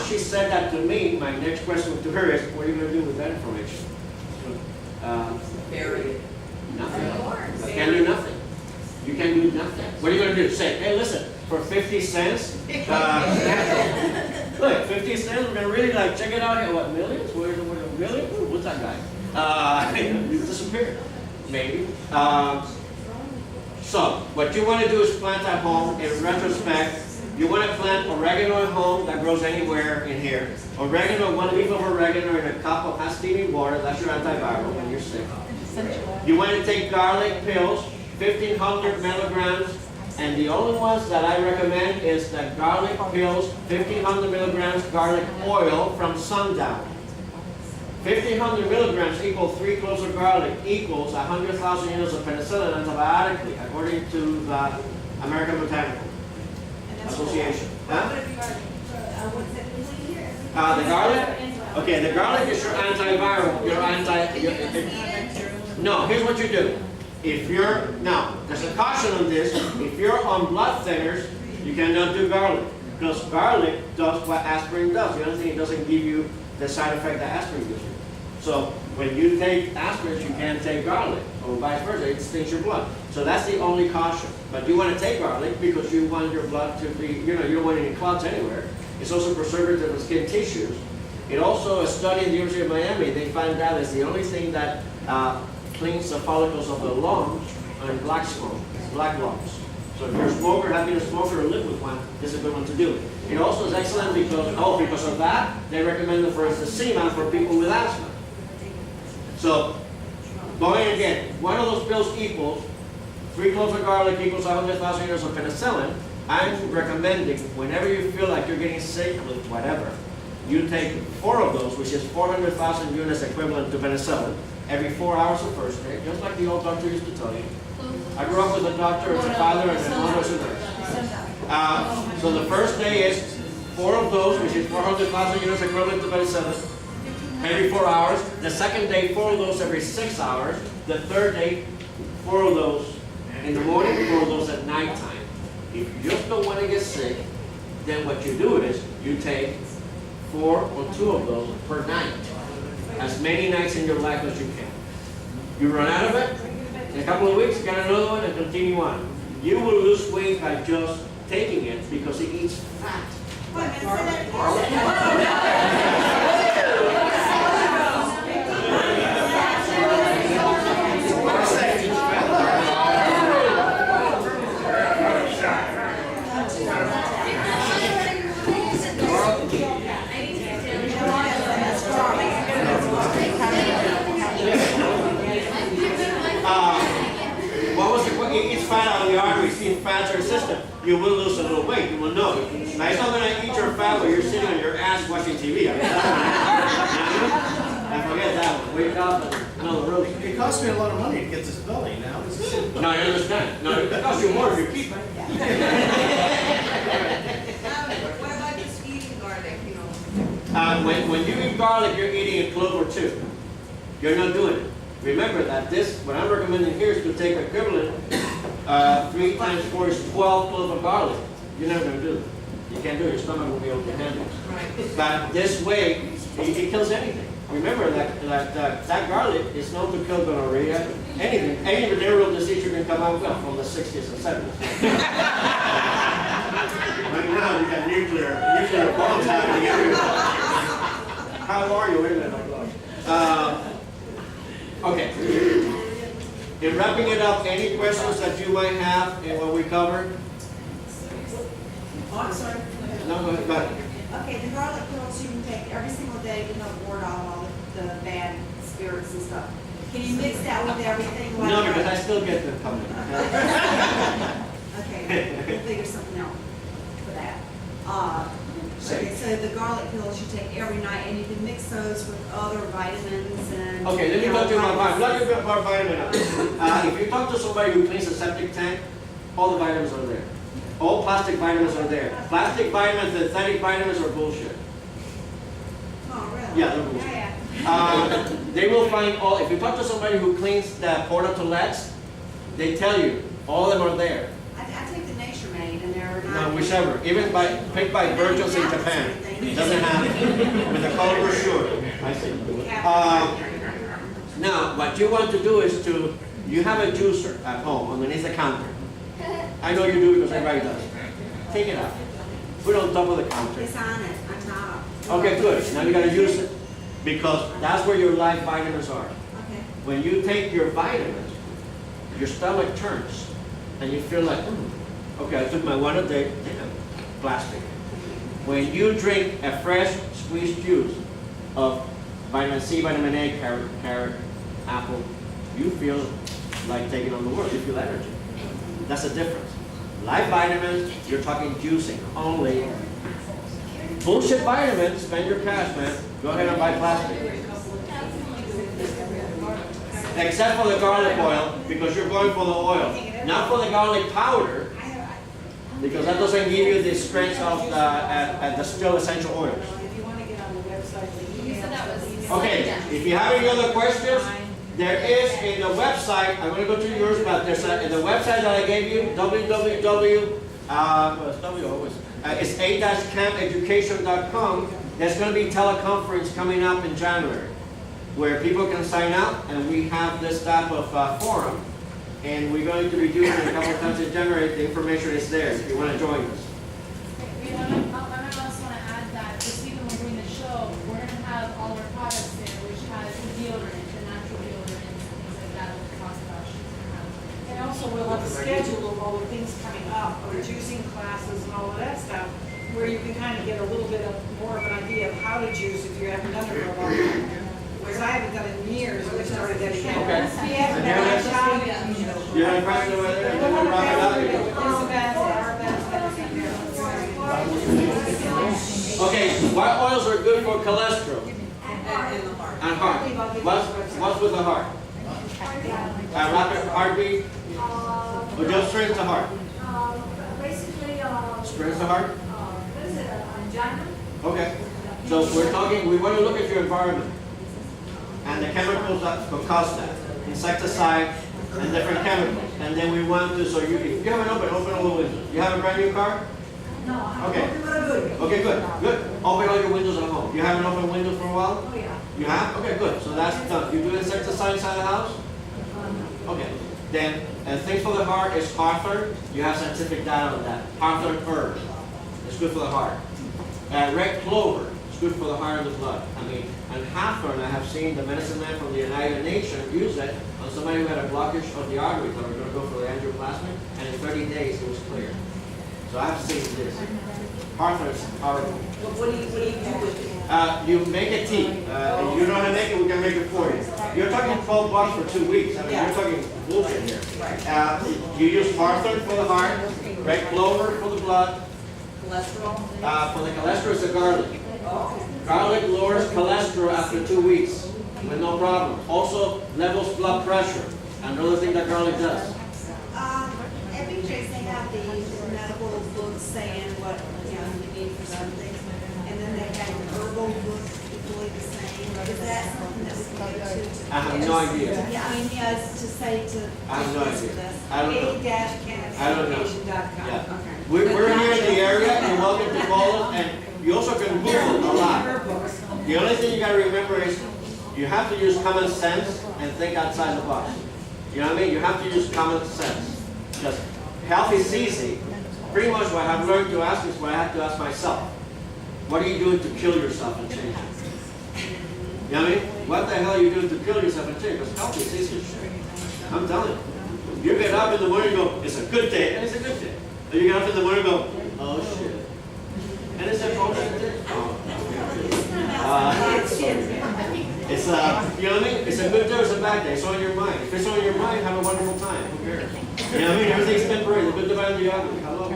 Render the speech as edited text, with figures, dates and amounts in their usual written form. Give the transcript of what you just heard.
once she said that to me, my next question to her is, what are you going to do with that information? Bury it. Nothing. I can't do nothing. You can do nothing. What are you going to do? Say, hey, listen, for 50 cents, look, 50 cents, we're going to really like check it out here. What, millions? What, million? Ooh, what's that guy? You disappeared. Maybe. So, what you want to do is plant at home. In retrospect, you want to plant oregano at home that grows anywhere in here. Oregano, one leaf of oregano in a cup of hot steaming water. That's your antiviral when you're sick. You want to take garlic pills, 1,500 milligrams. And the only ones that I recommend is the garlic pills, 1,500 milligrams garlic oil from sundown. 1,500 milligrams equals 3 cloves of garlic equals 100,000 units of penicillin antibiotically, according to the American Botanical Association. Huh? The garlic? Okay, the garlic is your antiviral. No, here's what you do. If you're, now, there's a caution on this. If you're on blood thinners, you cannot do garlic. Because garlic does what aspirin does. The only thing it doesn't give you the side effect that aspirin gives you. So when you take aspirin, you can't take garlic, or vice versa. It stinks your blood. So that's the only caution. But you want to take garlic because you want your blood to be, you don't want any clots anywhere. It's also preservative of skin tissues. It also, a study in the University of Miami, they found out it's the only thing that cleans the follicles of the lungs and black smoke, black lungs. So if you're a smoker, have been a smoker or live with one, this is a good one to do. It also is excellent because of that, they recommend it for emphysema for people with asthma. So, going again, one of those pills equals 3 cloves of garlic equals 100,000 units of penicillin. I'm recommending whenever you feel like you're getting sick with whatever, you take 4 of those, which is 400,000 units equivalent to penicillin, every 4 hours the first day, just like the old doctor used to tell you. I grew up with a doctor, as a father, and a mother as a nurse. So the first day is 4 of those, which is 400,000 units equivalent to penicillin, every 4 hours. The second day, 4 of those every 6 hours. The third day, 4 of those in the morning, 4 of those at nighttime. If you just don't want to get sick, then what you do is you take 4 or 2 of those per night. As many nights in your life as you can. You run out of it, in a couple of weeks, get another one and continue on. You will lose weight by just taking it because it eats fat. It's fat out of the arteries, it's fat to your system. You will lose a little weight, you will know. Now, it's not going to eat your fat while you're sitting on your ass watching TV. I forget that one. Wake up and another road. It costs me a lot of money to get this belly now. No, I understand. No, it costs you more if you keep it. What about just eating garlic, you know? When you eat garlic, you're eating a clove or 2. You're not doing it. Remember that this, what I'm recommending here is to take equivalent 3 times 4 is 12 cloves of garlic. You're never going to do it. You can't do it. Your stomach will be able to handle it. Right. But this way, it kills anything. Remember that garlic is known to kill gonorrhea, anything, any venereal disease you can come out with from the 60s and 70s. Right now, you got nuclear bombs happening everywhere. How are you? Wait a minute. Okay. In wrapping it up, any questions that you might have in what we covered? Oh, I'm sorry. No, go ahead. Okay, the garlic pills you can take every single day to help ward off all the bad spirits and stuff. Can you mix that with everything? Like No, because I still get them coming. Okay, we'll figure something out for that. Okay, so the garlic pills you take every night, and you can mix those with other vitamins and. Okay, let me talk to you about vitamins. If you talk to somebody who cleans a septic tank, all the vitamins are there. All plastic vitamins are there. Plastic vitamins, synthetic vitamins are bullshit. Oh, really? Yeah, they're bullshit. They will find all, if you talk to somebody who cleans the porta toilets, they tell you, all of them are there. I take the Nature Made, and they're No, not. whichever. Even picked by Virgils in Japan. It doesn't have it. With the color brochure. I see. Now, what you want to do is you have a juicer at home underneath the counter. I know you do because everybody does. Take it out. Put it on top of the counter. It's on it, on top. Okay, good. Now you gotta use it. Because that's where your life vitamins are. Okay. When you take your vitamins, your stomach turns. And you feel like, okay, I took my one a day, damn, plastic. When you drink a fresh squeezed juice of vitamin C, vitamin A, carrot, apple, you feel like taking on the world. You feel energy. That's the difference. Life vitamins, you're talking juicing only. Bullshit vitamins, spend your cash, man. Go ahead and buy plastic. Except for the garlic oil, because you're going for the oil. Not for the garlic powder, because that doesn't give you the strength of the still essential oils. If you want to get on the website, the email. Okay, if you have any other questions, there is in the website, I'm going to go to yours, but there's in the website that I gave you, it's a-campeducation.com. There's going to be teleconference coming up in January, where people can sign up, and we have this type of forum, and we're going to be doing it a couple of times in January. The information is there if you want to join us. I also want to add that just even when we're doing the show, we're going to have all our products there, which has the deodorant, the natural deodorant, and things like that that we talked about. She's going to have. And also we'll have a schedule of all the things coming up, or juicing classes and all of that stuff, where you can kind of get a little bit of more of an idea of how to juice if you haven't done it for a long time. Because I haven't done it in years, we started that again. Okay. We haven't done it in You have a question over there? You want to wrap it up? Okay, what oils are good for cholesterol And the heart. and heart? What's with the heart? Rapid heartbeat? Or just strength the heart? Basically, Strength the heart? what is it, angina? Okay. So we want to look at your environment and the chemicals that could cause that. Insecticide and different chemicals. And then we want to, if you haven't open all the windows. You have a brand new car? No. Okay. Okay, good. Open all your windows at home. You haven't opened windows for a while? Oh, yeah. You have? Okay, good. So that's done. You do insecticide inside the house? Okay. Then, and things for the heart is hawthorn. You have scientific data on that. Hawthorn herb. It's good for the heart. Red clover. It's good for the heart and the blood. And hawthorn, I have seen the medicine man from the United Nations use it on somebody who had a blockage of the arteries that were going to go for the angioplasty, and in 30 days it was clear. So I've seen this. Hawthorn is powerful. What do you do with it? You make a tea. If you know how to make it, we can make it for you. You're talking $12 for 2 weeks. You're talking bullshit here. You use hawthorn for the heart, red clover for the blood. Cholesterol? For the cholesterol, it's a garlic. Garlic lowers cholesterol after 2 weeks with no problem. Also levels blood pressure. Another thing that garlic does. Every place they have these medical books saying what, you need for some things. And then they have an herbal book equally the same. Is that something that we can go to? I have no idea. Yeah, yes, to say to. I have no idea. I don't know. a-cannabisfoundation.com. Yeah. Okay. We're here in the area. You're welcome to call us, and you also can Google a lot. The only thing you got to remember is you have to use common sense and think outside the box. You know what I mean? You have to use common sense. Because health is easy. Pretty much what I've learned to ask is what I have to ask myself. What are you doing to kill yourself and change it? You know what I mean? What the hell are you doing to kill yourself and change? Because health is easy as shit. I'm telling you. You get up in the morning and go, it's a good day, and it's a good day. Or you get up in the morning and go, oh shit. And it's a bullshit day. It's you know what I mean? It's a good day or it's a bad day. It's on your mind. If it's on your mind, have a wonderful time. Who cares? You know what I mean? Everything's temporary. The good, the bad, and the ugly. Hello?